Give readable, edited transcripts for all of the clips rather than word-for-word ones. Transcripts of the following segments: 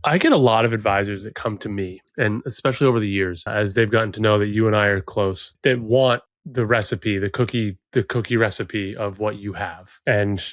I get a lot of advisors that come to me, and especially over the years, as they've gotten to know that you and I are close, that want the recipe, the cookie recipe of what you have. And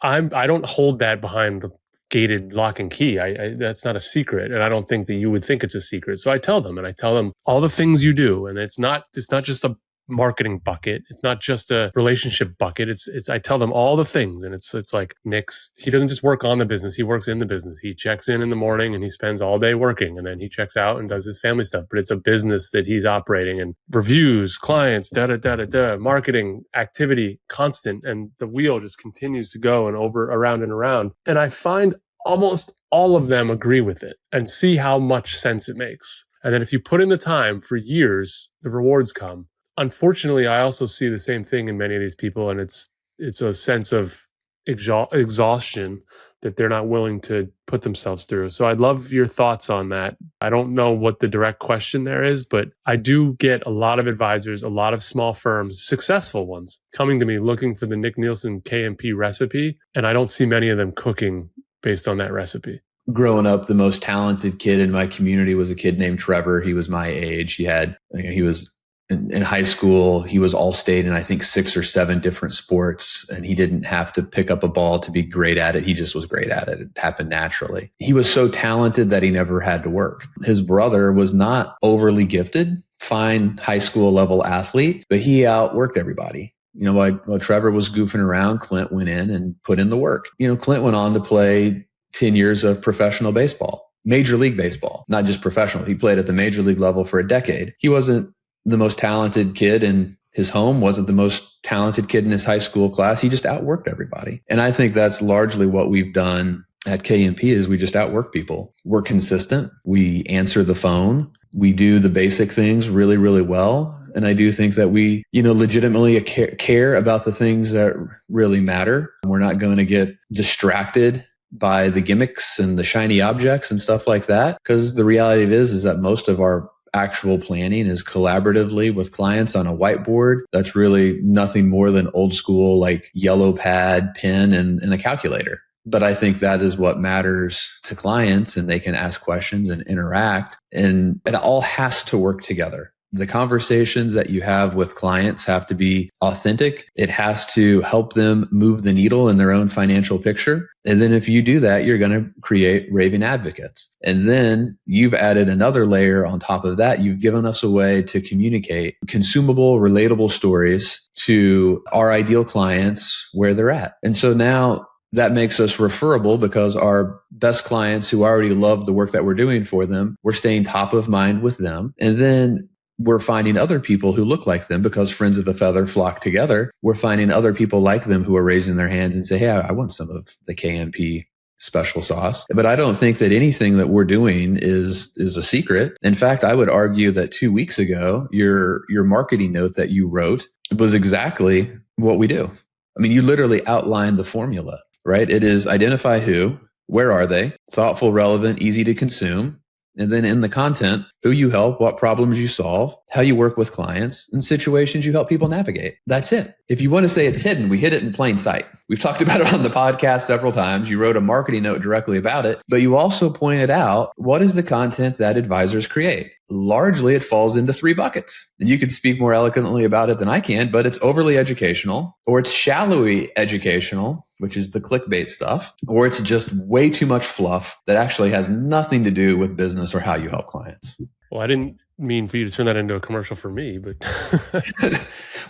I don't hold that behind the gated lock and key. I that's not a secret, and I don't think that you would think it's a secret. So I tell them, all the things you do, and it's not just a marketing bucket. It's not just a relationship bucket. I tell them all the things, and it's like Nick's, he doesn't just work on the business, he works in the business. He checks in the morning and he spends all day working, and then he checks out and does his family stuff. But it's a business that he's operating, and reviews, clients, marketing, activity, constant, and the wheel just continues to go and around and around. And I find almost all of them agree with it and see how much sense it makes. And then if you put in the time for years, the rewards come. Unfortunately, I also see the same thing in many of these people, and it's a sense of exhaustion that they're not willing to put themselves through. So I'd love your thoughts on that. I don't know what the direct question there is, but I do get a lot of advisors, a lot of small firms, successful ones, coming to me looking for the Nic Nielsen KMP recipe, and I don't see many of them cooking based on that recipe. Growing up, the most talented kid in my community was a kid named Trevor. He was my age. He was in high school, he was all-state in, I think, 6 or 7 different sports, and he didn't have to pick up a ball to be great at it. He just was great at it. It happened naturally. He was so talented that he never had to work. His brother was not overly gifted, fine high school level athlete, but he outworked everybody. While Trevor was goofing around, Clint went in and put in the work. Clint went on to play 10 years of professional baseball, Major League Baseball, not just professional. He played at the Major League level for a decade. He wasn't the most talented kid in his home, wasn't the most talented kid in his high school class. He just outworked everybody. And I think that's largely what we've done at KMP is we just outwork people. We're consistent. We answer the phone. We do the basic things really, really well. And I do think that we, legitimately care about the things that really matter. We're not going to get distracted by the gimmicks and the shiny objects and stuff like that. Because the reality is that most of our actual planning is collaboratively with clients on a whiteboard. That's really nothing more than old school, like yellow pad, pen, and a calculator. But I think that is what matters to clients, and they can ask questions and interact, and it all has to work together. The conversations that you have with clients have to be authentic. It has to help them move the needle in their own financial picture. And then if you do that, you're going to create raving advocates. And then you've added another layer on top of that. You've given us a way to communicate consumable, relatable stories to our ideal clients where they're at. And so now that makes us referable because our best clients who already love the work that we're doing for them, we're staying top of mind with them. And then we're finding other people who look like them because friends of a feather flock together. We're finding other people like them who are raising their hands and say, hey, I want some of the KMP special sauce. But I don't think that anything that we're doing is a secret. In fact, I would argue that 2 weeks ago, your marketing note that you wrote was exactly what we do. I mean, you literally outlined the formula, right? It is identify who, where are they, thoughtful, relevant, easy to consume. And then in the content, who you help, what problems you solve, how you work with clients, and situations you help people navigate. That's it. If you want to say it's hidden, we hid it in plain sight. We've talked about it on the podcast several times. You wrote a marketing note directly about it, but you also pointed out what is the content that advisors create. Largely, it falls into 3 buckets. And you can speak more eloquently about it than I can, but it's overly educational, or it's shallowly educational, which is the clickbait stuff, or it's just way too much fluff that actually has nothing to do with business or how you help clients. Well, I didn't mean for you to turn that into a commercial for me, but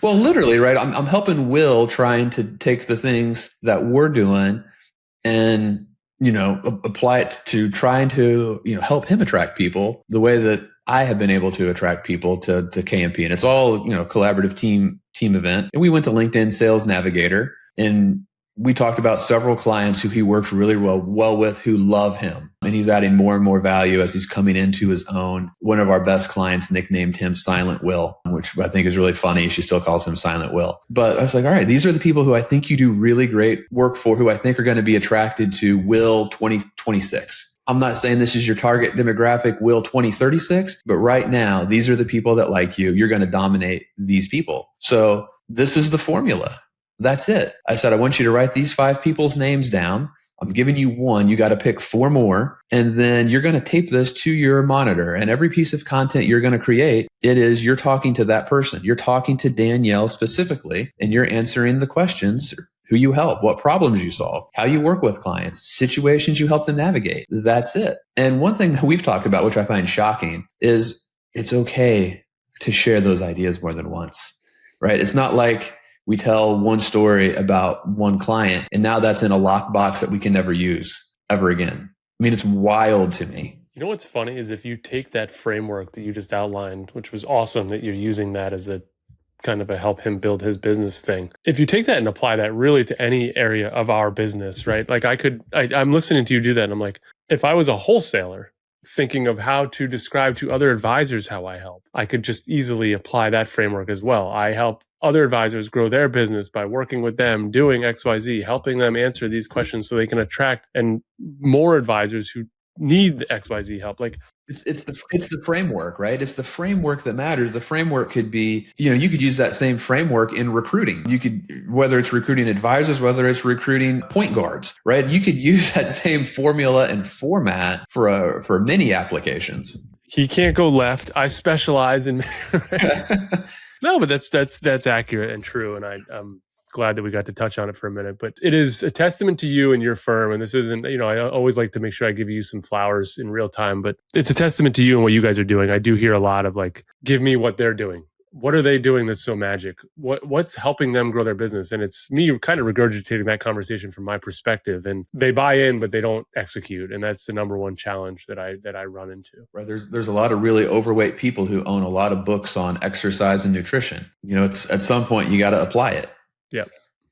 well, literally, right? I'm helping Will trying to take the things that we're doing and, apply it to trying to, help him attract people the way that I have been able to attract people to KMP. And it's all, collaborative team event. And we went to LinkedIn Sales Navigator, and we talked about several clients who he works really well with who love him. And he's adding more and more value as he's coming into his own. One of our best clients nicknamed him Silent Will, which I think is really funny. She still calls him Silent Will. But I was like, all right, these are the people who I think you do really great work for, who I think are going to be attracted to Will 2026. I'm not saying this is your target demographic, Will 2036, but right now, these are the people that like you. You're going to dominate these people. So this is the formula. That's it. I said, I want you to write these 5 people's names down I'm giving you one. You got to pick four more. And then you're going to tape this to your monitor. And every piece of content you're going to create, you're talking to that person. You're talking to Danielle specifically, and you're answering the questions: who you help, what problems you solve, how you work with clients, situations you help them navigate. That's it. And one thing that we've talked about, which I find shocking, is it's okay to share those ideas more than once, right? It's not like we tell one story about one client and now that's in a lockbox that we can never use ever again. I mean, it's wild to me. You know what's funny is if you take that framework that you just outlined, which was awesome that you're using that as a kind of a help him build his business thing. If you take that and apply that really to any area of our business, right? Like I'm listening to you do that and I'm like, if I was a wholesaler thinking of how to describe to other advisors how I help, I could just easily apply that framework as well. I help other advisors grow their business by working with them, doing XYZ, helping them answer these questions so they can attract and more advisors who need the XYZ help. Like it's the framework, right? It's the framework that matters. The framework could be, you could use that same framework in recruiting. You could, whether it's recruiting advisors, whether it's recruiting point guards, right? You could use that same formula and format for many applications. He can't go left. I specialize in No, but that's accurate and true. And I'm glad that we got to touch on it for a minute. But it is a testament to you and your firm. And this isn't, I always like to make sure I give you some flowers in real time, but it's a testament to you and what you guys are doing. I do hear a lot of like, give me what they're doing. What are they doing that's so magic? What's helping them grow their business? And it's me kind of regurgitating that conversation from my perspective. And they buy in, but they don't execute. And that's the number one challenge that I run into. Right. There's a lot of really overweight people who own a lot of books on exercise and nutrition. It's at some point you got to apply it. Yeah.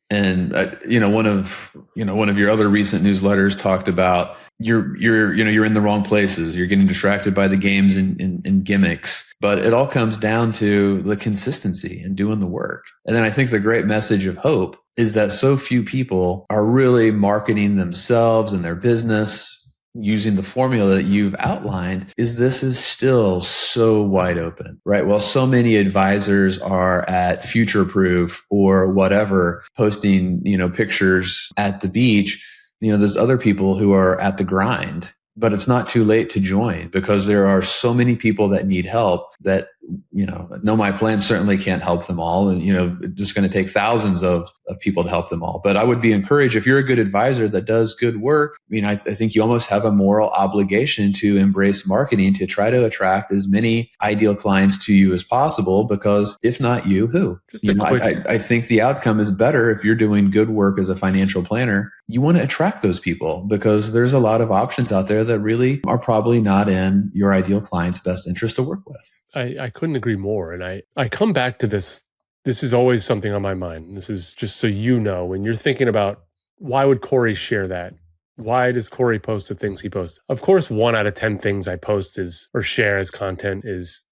And one of your other recent newsletters talked about you're in the wrong places. You're getting distracted by the games and gimmicks, but it all comes down to the consistency and doing the work. And then I think the great message of hope is that so few people are really marketing themselves and their business using the formula that you've outlined. This is still so wide open, right? While so many advisors are at Future Proof or whatever, posting, pictures at the beach, there's other people who are at the grind. But it's not too late to join because there are so many people that need help that, No My Plan certainly can't help them all. And, it's just going to take thousands of people to help them all. But I would be encouraged, if you're a good advisor that does good work, I think you almost have a moral obligation to embrace marketing to try to attract as many ideal clients to you as possible, because if not you, who? I think the outcome is better if you're doing good work as a financial planner. You want to attract those people because there's a lot of options out there that really are probably not in your ideal client's best interest to work with. I couldn't agree more. And I come back to this. This is always something on my mind. This is just so you know, when you're thinking about why would Corey share that? Why does Corey post the things he posts? Of course, 1 out of 10 things I post or share as content is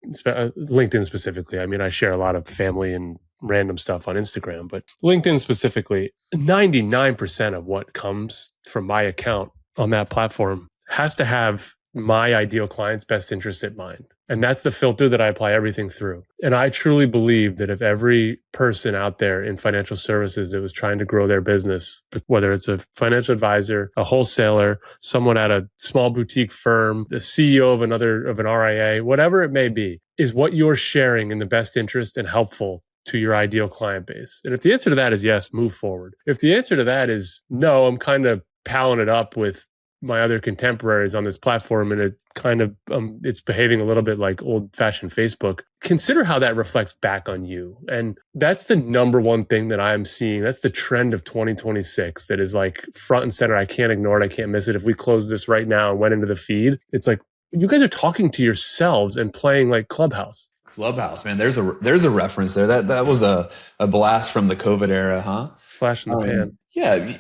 LinkedIn specifically. I mean, I share a lot of family and random stuff on Instagram, but LinkedIn specifically, 99% of what comes from my account on that platform has to have my ideal client's best interest at mind. And that's the filter that I apply everything through. And I truly believe that if every person out there in financial services that was trying to grow their business, whether it's a financial advisor, a wholesaler, someone at a small boutique firm, the CEO of an RIA, whatever it may be, is what you're sharing in the best interest and helpful to your ideal client base. And if the answer to that is yes, move forward. If the answer to that is no, I'm kind of palling it up with my other contemporaries on this platform and it kind of it's behaving a little bit like old-fashioned Facebook, consider how that reflects back on you. And that's the number one thing that I'm seeing. That's the trend of 2026 that is like front and center. I can't ignore it. I can't miss it. If we close this right now and went into the feed, it's like you guys are talking to yourselves and playing like Clubhouse. Clubhouse, man. There's a reference there. That was a blast from the COVID era, huh? Flash in the pan. Yeah,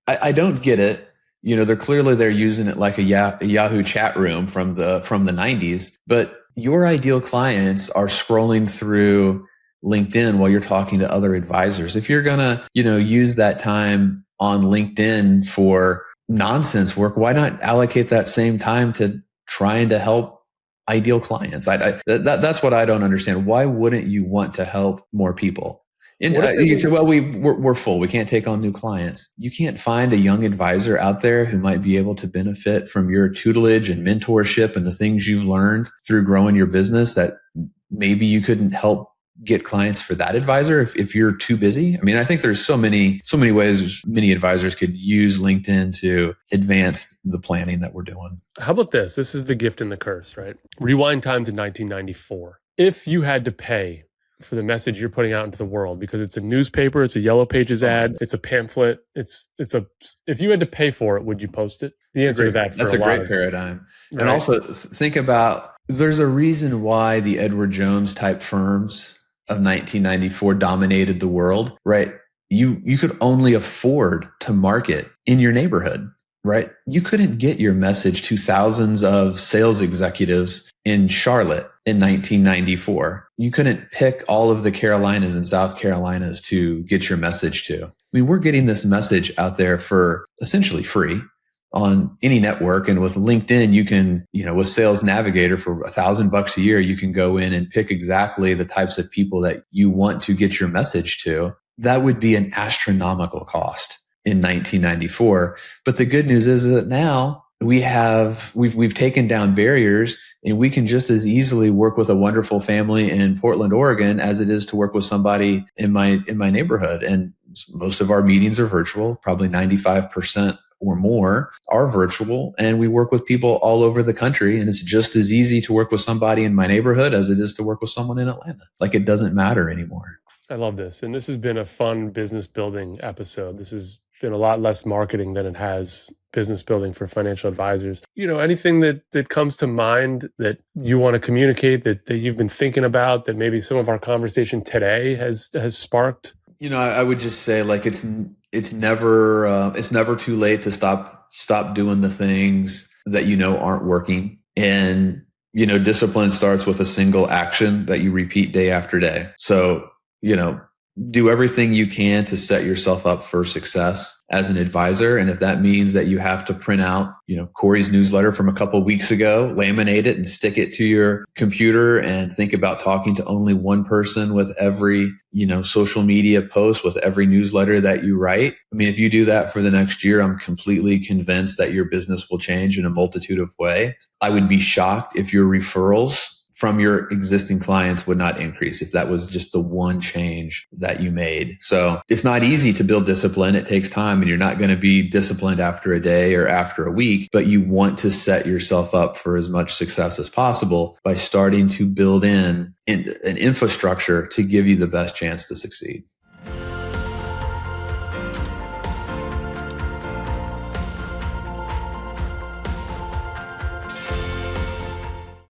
I don't get it. They're using it like a Yahoo chat room from the 90s, but your ideal clients are scrolling through LinkedIn while you're talking to other advisors. If you're going to, use that time on LinkedIn for nonsense work, why not allocate that same time to trying to help ideal clients? That's what I don't understand. Why wouldn't you want to help more people? And you say, well, we're full. We can't take on new clients. You can't find a young advisor out there who might be able to benefit from your tutelage and mentorship and the things you learned through growing your business that maybe you couldn't help get clients for that advisor if you're too busy. I mean, I think there's so many ways many advisors could use LinkedIn to advance the planning that we're doing. How about this? This is the gift and the curse, right? Rewind time to 1994. If you had to pay for the message you're putting out into the world, because it's a newspaper, it's a Yellow Pages ad, it's a pamphlet, if you had to pay for it, would you post it? The answer to that's a great paradigm. Right? And also think about, there's a reason why the Edward Jones type firms of 1994 dominated the world, right? You could only afford to market in your neighborhood, right? You couldn't get your message to thousands of sales executives in Charlotte in 1994. You couldn't pick all of the Carolinas and South Carolinas to get your message to. I mean, we're getting this message out there for essentially free on any network. And with LinkedIn, you can, with Sales Navigator for $1,000 a year, you can go in and pick exactly the types of people that you want to get your message to. That would be an astronomical cost in 1994. But the good news is that now we've taken down barriers, and we can just as easily work with a wonderful family in Portland, Oregon, as it is to work with somebody in my neighborhood. And most of our meetings are virtual, probably 95% or more are virtual, and we work with people all over the country. And it's just as easy to work with somebody in my neighborhood as it is to work with someone in Atlanta. Like, it doesn't matter anymore. I love this. And this has been a fun business building episode. This has been a lot less marketing than it has business building for financial advisors. Anything that comes to mind that you want to communicate, that you've been thinking about, that maybe some of our conversation today has sparked? I would just say, like, it's never too late to stop doing the things that aren't working. And discipline starts with a single action that you repeat day after day. So do everything you can to set yourself up for success as an advisor. And if that means that you have to print out, Corey's newsletter from a couple of weeks ago, laminate it and stick it to your computer, and think about talking to only one person with every, social media post, with every newsletter that you write. I mean, if you do that for the next year, I'm completely convinced that your business will change in a multitude of ways. I would be shocked if your referrals from your existing clients would not increase if that was just the one change that you made. So it's not easy to build discipline. It takes time, and you're not going to be disciplined after a day or after a week, but you want to set yourself up for as much success as possible by starting to build in an infrastructure to give you the best chance to succeed.